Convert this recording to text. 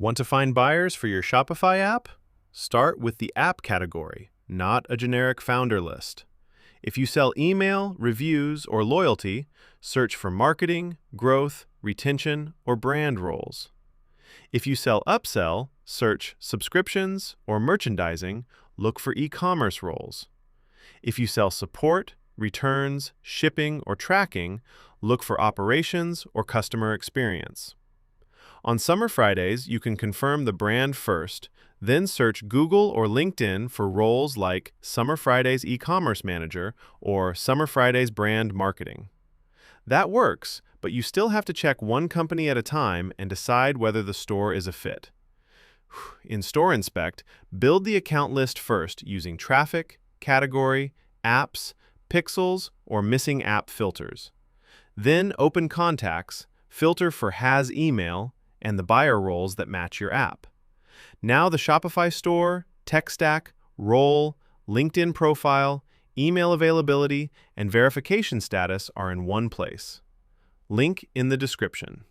Want to find buyers for your Shopify app? Start with the app category, not a generic founder list. If you sell email, reviews, or loyalty, search for marketing, growth, retention, or brand roles. If you sell upsell, search subscriptions or merchandising, look for e-commerce roles. If you sell support, returns, shipping, or tracking, look for operations or customer experience. On Summer Fridays, you can confirm the brand first, then search Google or LinkedIn for roles like Summer Fridays e-commerce manager or Summer Fridays brand marketing. That works, but you still have to check one company at a time and decide whether the store is a fit. In StoreInspect, build the account list first using traffic, category, apps, pixels, or missing app filters. Then open contacts, filter for has email, and the buyer roles that match your app. Now the Shopify store, tech stack, role, LinkedIn profile, email availability, and verification status are in one place. Link in the description.